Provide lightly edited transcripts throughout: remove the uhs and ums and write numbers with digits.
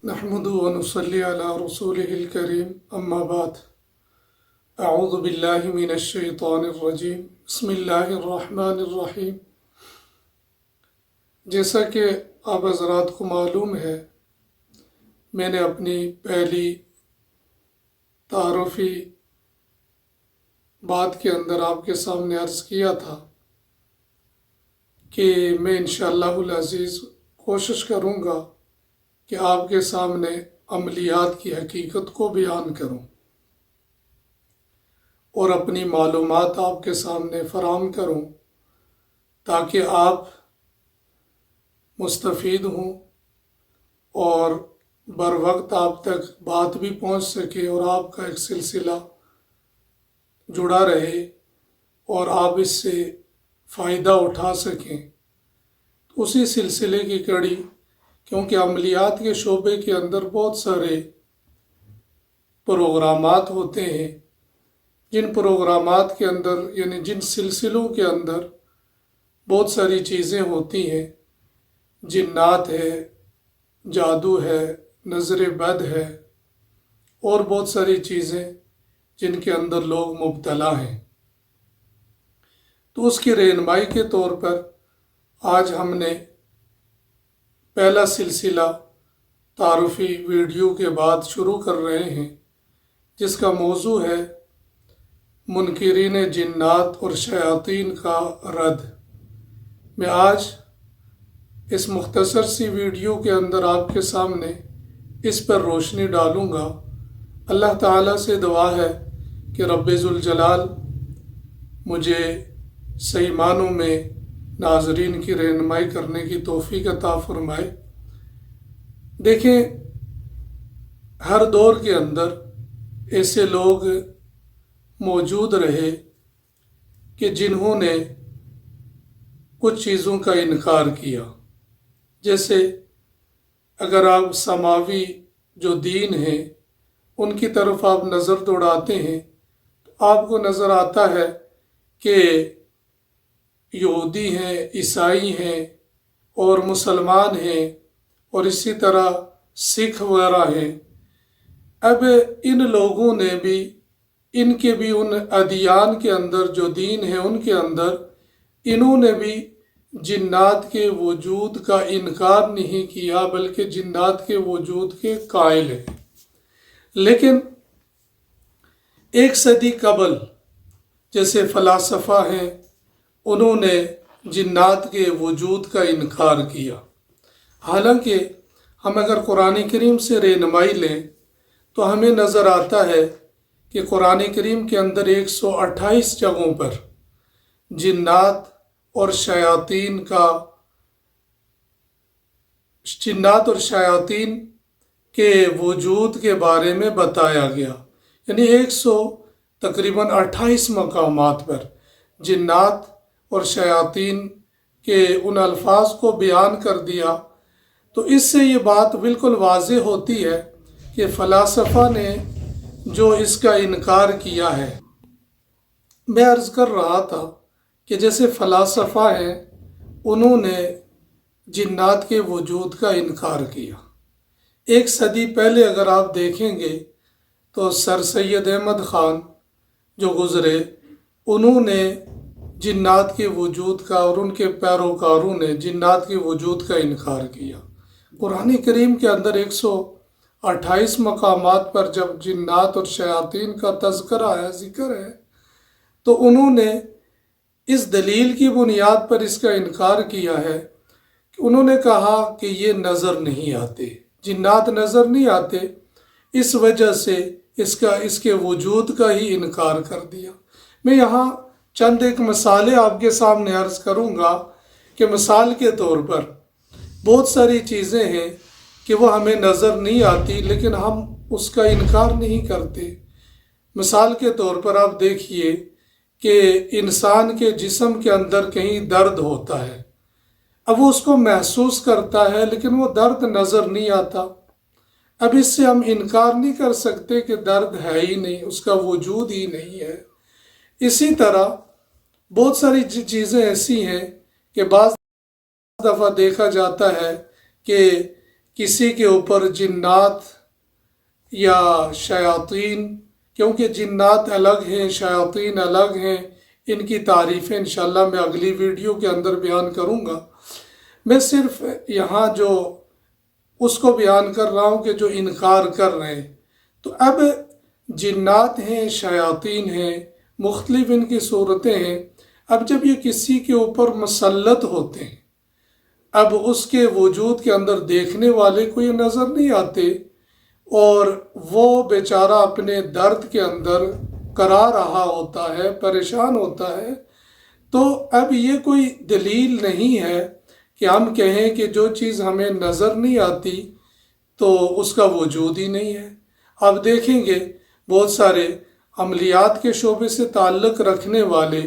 نحمد ونصلي على رسوله الكريم اما بعد اعوذ باللہ من الشیطان الرجیم بسم اللہ الرحمن الرحیم۔ جیسا کہ آپ حضرات کو معلوم ہے، میں نے اپنی پہلی تعارفی بات کے اندر آپ کے سامنے عرض کیا تھا کہ میں انشاءاللہ العزیز کوشش کروں گا کہ آپ کے سامنے عملیات کی حقیقت کو بیان کروں اور اپنی معلومات آپ کے سامنے فراہم کروں تاکہ آپ مستفید ہوں اور بر وقت آپ تک بات بھی پہنچ سکے اور آپ کا ایک سلسلہ جڑا رہے اور آپ اس سے فائدہ اٹھا سکیں۔ اسی سلسلے کی کڑی، کیونکہ عملیات کے شعبے کے اندر بہت سارے پروگرامات ہوتے ہیں، جن پروگرامات کے اندر یعنی جن سلسلوں کے اندر بہت ساری چیزیں ہوتی ہیں، جنات ہے، جادو ہے، نظر بد ہے اور بہت ساری چیزیں جن کے اندر لوگ مبتلا ہیں۔ تو اس کی رہنمائی کے طور پر آج ہم نے پہلا سلسلہ تعارفی ویڈیو کے بعد شروع کر رہے ہیں، جس کا موضوع ہے منکرین جنات اور شیاطین کا رد۔ میں آج اس مختصر سی ویڈیو کے اندر آپ کے سامنے اس پر روشنی ڈالوں گا۔ اللہ تعالیٰ سے دعا ہے کہ رب ذوالجلال مجھے صحیح معنوں میں ناظرین کی رہنمائی کرنے کی توفیق عطا فرمائے۔ دیکھیں، ہر دور کے اندر ایسے لوگ موجود رہے کہ جنہوں نے کچھ چیزوں کا انکار کیا۔ جیسے اگر آپ سماوی جو دین ہیں ان کی طرف آپ نظر دوڑاتے ہیں تو آپ کو نظر آتا ہے کہ یہودی ہیں، عیسائی ہیں اور مسلمان ہیں اور اسی طرح سکھ وغیرہ ہیں۔ اب ان لوگوں نے بھی ان ادیان کے اندر جو دین ہے ان کے اندر انہوں نے بھی جنات کے وجود کا انکار نہیں کیا، بلکہ جنات کے وجود کے قائل ہیں۔ لیکن ایک صدی قبل جیسے فلاسفہ ہیں، انہوں نے جنات کے وجود کا انکار کیا۔ حالانکہ ہم اگر قرآن کریم سے رہنمائی لیں تو ہمیں نظر آتا ہے کہ قرآن کریم کے اندر 128 جگہوں پر جنات اور شیاطین کے وجود کے بارے میں بتایا گیا، یعنی تقریباً 28 مقامات پر جنات اور شیاطین کے ان الفاظ کو بیان کر دیا۔ تو اس سے یہ بات بالکل واضح ہوتی ہے کہ فلاسفہ نے جو اس کا انکار کیا ہے۔ میں عرض کر رہا تھا کہ جیسے فلاسفہ ہیں، انہوں نے جنات کے وجود کا انکار کیا۔ ایک صدی پہلے اگر آپ دیکھیں گے تو سر سید احمد خان جو گزرے، انہوں نے جنات کے وجود کا اور ان کے پیروکاروں نے جنات کے وجود کا انکار کیا۔ قرآن کریم کے اندر 128 مقامات پر جب جنات اور شیاطین کا تذکرہ ہے، ذکر ہے، تو انہوں نے اس دلیل کی بنیاد پر اس کا انکار کیا ہے کہ انہوں نے کہا کہ یہ نظر نہیں آتے، جنات نظر نہیں آتے، اس وجہ سے اس کے وجود کا ہی انکار کر دیا۔ میں یہاں چند ایک مثالیں آپ کے سامنے عرض کروں گا کہ مثال کے طور پر بہت ساری چیزیں ہیں کہ وہ ہمیں نظر نہیں آتی لیکن ہم اس کا انکار نہیں کرتے۔ مثال کے طور پر آپ دیکھیے کہ انسان کے جسم کے اندر کہیں درد ہوتا ہے، اب وہ اس کو محسوس کرتا ہے لیکن وہ درد نظر نہیں آتا۔ اب اس سے ہم انکار نہیں کر سکتے کہ درد ہے ہی نہیں، اس کا وجود ہی نہیں ہے۔ اسی طرح بہت ساری چیزیں ایسی ہیں کہ بعض دفعہ دیکھا جاتا ہے کہ کسی کے اوپر جنات یا شیاطین، کیونکہ جنات الگ ہیں شیاطین الگ ہیں، ان کی تعریفیں انشاءاللہ میں اگلی ویڈیو کے اندر بیان کروں گا۔ میں صرف یہاں جو اس کو بیان کر رہا ہوں کہ جو انکار کر رہے ہیں، تو اب جنات ہیں شیاطین ہیں، مختلف ان کی صورتیں ہیں۔ اب جب یہ کسی کے اوپر مسلط ہوتے ہیں، اب اس کے وجود کے اندر دیکھنے والے کو یہ نظر نہیں آتے، اور وہ بیچارہ اپنے درد کے اندر کرا رہا ہوتا ہے، پریشان ہوتا ہے، تو اب یہ کوئی دلیل نہیں ہے کہ ہم کہیں کہ جو چیز ہمیں نظر نہیں آتی تو اس کا وجود ہی نہیں ہے۔ آپ دیکھیں گے بہت سارے عملیات کے شعبے سے تعلق رکھنے والے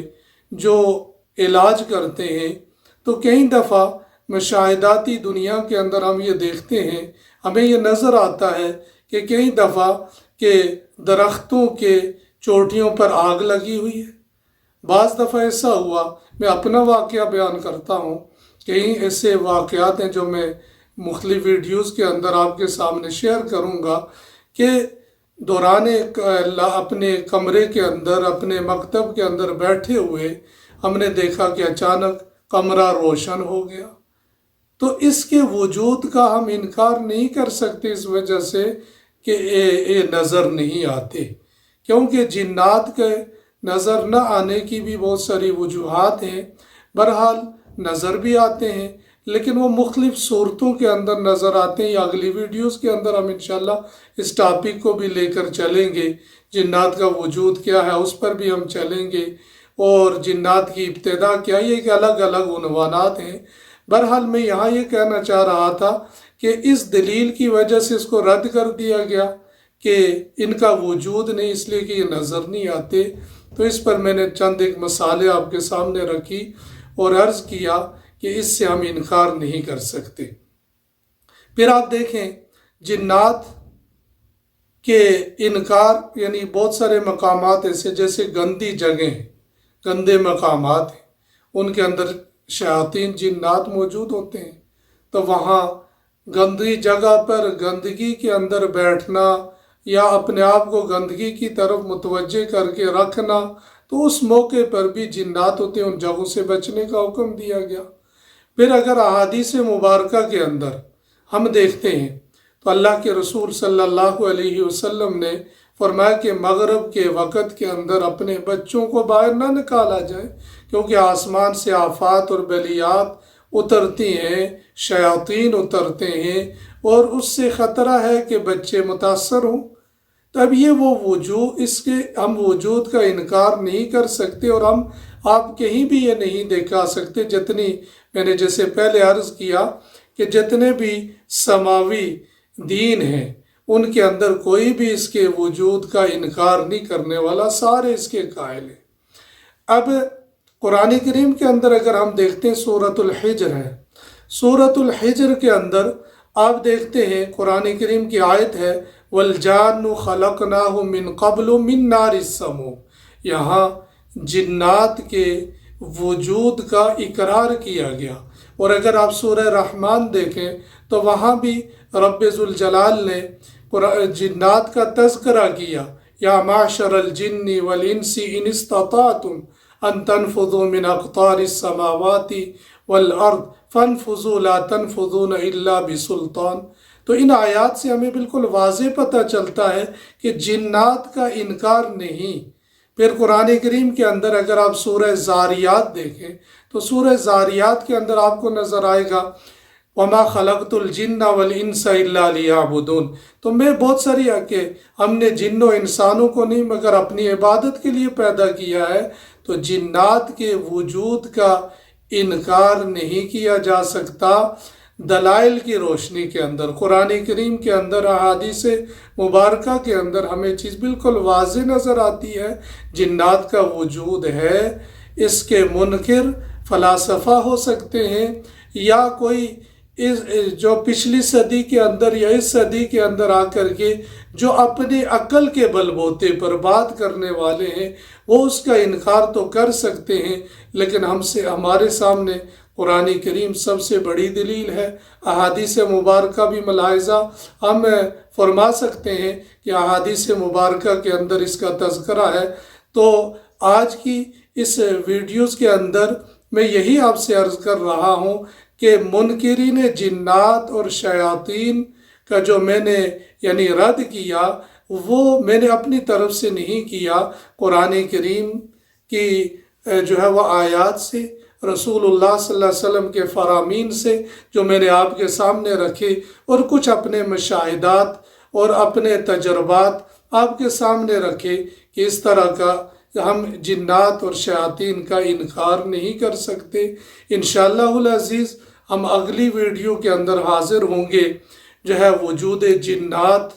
جو علاج کرتے ہیں، تو کئی دفعہ مشاہداتی دنیا کے اندر ہم یہ دیکھتے ہیں، ہمیں یہ نظر آتا ہے کہ کئی دفعہ کہ درختوں کے چوٹیوں پر آگ لگی ہوئی ہے۔ بعض دفعہ ایسا ہوا، میں اپنا واقعہ بیان کرتا ہوں، کئی ایسے واقعات ہیں جو میں مختلف ویڈیوز کے اندر آپ کے سامنے شیئر کروں گا، کہ دوران اپنے کمرے کے اندر، اپنے مکتب کے اندر بیٹھے ہوئے ہم نے دیکھا کہ اچانک کمرہ روشن ہو گیا۔ تو اس کے وجود کا ہم انکار نہیں کر سکتے اس وجہ سے کہ یہ نظر نہیں آتے، کیونکہ جنات کے نظر نہ آنے کی بھی بہت ساری وجوہات ہیں۔ بہرحال نظر بھی آتے ہیں، لیکن وہ مختلف صورتوں کے اندر نظر آتے ہیں۔ یا اگلی ویڈیوز کے اندر ہم انشاءاللہ اس ٹاپک کو بھی لے کر چلیں گے، جنات کا وجود کیا ہے اس پر بھی ہم چلیں گے، اور جنات کی ابتدا کیا، یہ ایک الگ الگ عنوانات ہیں۔ بہرحال میں یہاں یہ کہنا چاہ رہا تھا کہ اس دلیل کی وجہ سے اس کو رد کر دیا گیا کہ ان کا وجود نہیں، اس لیے کہ یہ نظر نہیں آتے۔ تو اس پر میں نے چند ایک مثالیں آپ کے سامنے رکھی اور عرض کیا کہ اس سے ہم انکار نہیں کر سکتے۔ پھر آپ دیکھیں جنات کے انکار، یعنی بہت سارے مقامات ایسے جیسے گندی جگہیں، گندے مقامات ہیں، ان کے اندر شیاطین جنات موجود ہوتے ہیں، تو وہاں گندی جگہ پر گندگی کے اندر بیٹھنا یا اپنے آپ کو گندگی کی طرف متوجہ کر کے رکھنا، تو اس موقع پر بھی جنات ہوتے ہیں، ان جگہوں سے بچنے کا حکم دیا گیا۔ پھر اگر احادیث مبارکہ کے اندر ہم دیکھتے ہیں تو اللہ کے رسول صلی اللہ علیہ وسلم نے فرمایا کہ مغرب کے وقت کے اندر اپنے بچوں کو باہر نہ نکالا جائے، کیونکہ آسمان سے آفات اور بلیات اترتی ہیں، شیاطین اترتے ہیں، اور اس سے خطرہ ہے کہ بچے متاثر ہوں۔ تو اب یہ وہ وجود، اس کے ہم وجود کا انکار نہیں کر سکتے، اور ہم آپ کہیں بھی یہ نہیں دکھا سکتے، جتنی میں نے جیسے پہلے عرض کیا کہ جتنے بھی سماوی دین ہیں ان کے اندر کوئی بھی اس کے وجود کا انکار نہیں کرنے والا، سارے اس کے قائل ہیں۔ اب قرآن کریم کے اندر اگر ہم دیکھتے ہیں، سورۃ الحجر ہے، سورۃ الحجر کے اندر آپ دیکھتے ہیں قرآن کریم کی آیت ہے وَالْجَانُّ خَلَقْنَاهُ مِن قَبْلُ مِن نَارِ السَّمُومِ، یہاں جنات کے وجود کا اقرار کیا گیا۔ اور اگر آپ سورہ رحمان دیکھیں تو وہاں بھی رب ذوالجلال نے جنات کا تذکرہ کیا، یا معشر الجن والانس ان استطعتم ان تنفذوا من اقطار السماوات والارض فانفذوا لا تنفذون الا بسلطان۔ تو ان آیات سے ہمیں بالکل واضح پتہ چلتا ہے کہ جنات کا انکار نہیں۔ پھر قرآن کریم کے اندر اگر آپ سورہ زاریات دیکھیں تو سورہ زاریات کے اندر آپ کو نظر آئے گا وَمَا خَلَقْتُ الْجِنَّ وَالْإِنسَ إِلَّا لِيَعْبُدُونَ، تو میں بہت ساری ہے کہ ہم نے جن و انسانوں کو نہیں مگر اپنی عبادت کے لیے پیدا کیا ہے۔ تو جنات کے وجود کا انکار نہیں کیا جا سکتا دلائل کی روشنی کے اندر۔ قرآن کریم کے اندر، احادیث مبارکہ کے اندر ہمیں چیز بالکل واضح نظر آتی ہے، جنات کا وجود ہے۔ اس کے منکر فلاسفہ ہو سکتے ہیں، یا کوئی جو پچھلی صدی کے اندر یا اس صدی کے اندر آ کر کے جو اپنی عقل کے بل بوتے پر بات کرنے والے ہیں، وہ اس کا انکار تو کر سکتے ہیں، لیکن ہمارے سامنے قرآن کریم سب سے بڑی دلیل ہے۔ احادیث مبارکہ بھی ملاحظہ ہم فرما سکتے ہیں کہ احادیث مبارکہ کے اندر اس کا تذکرہ ہے۔ تو آج کی اس ویڈیوز کے اندر میں یہی آپ سے عرض کر رہا ہوں کہ منکرین جنات اور شیاطین کا جو میں نے رد کیا، وہ میں نے اپنی طرف سے نہیں کیا، قرآن کریم کی جو ہے وہ آیات سے، رسول اللہ صلی اللہ علیہ وسلم کے فرامین سے جو میں نے آپ کے سامنے رکھے، اور کچھ اپنے مشاہدات اور اپنے تجربات آپ کے سامنے رکھے کہ اس طرح کا ہم جنات اور شیاطین کا انکار نہیں کر سکتے۔ انشاءاللہ العزیز ہم اگلی ویڈیو کے اندر حاضر ہوں گے جو ہے وجود جنات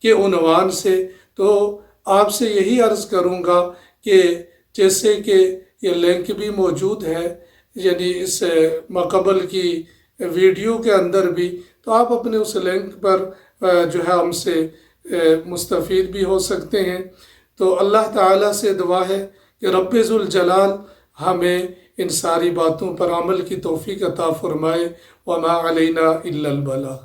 کے عنوان سے۔ تو آپ سے یہی عرض کروں گا کہ جیسے کہ یہ لنک بھی موجود ہے اس ماقبل کی ویڈیو کے اندر بھی، تو آپ اپنے اس لنک پر جو ہے ہم سے مستفید بھی ہو سکتے ہیں۔ تو اللہ تعالیٰ سے دعا ہے کہ رب ذوالجلال ہمیں ان ساری باتوں پر عمل کی توفیق عطا فرمائے۔ وما علینا الا البلاغ۔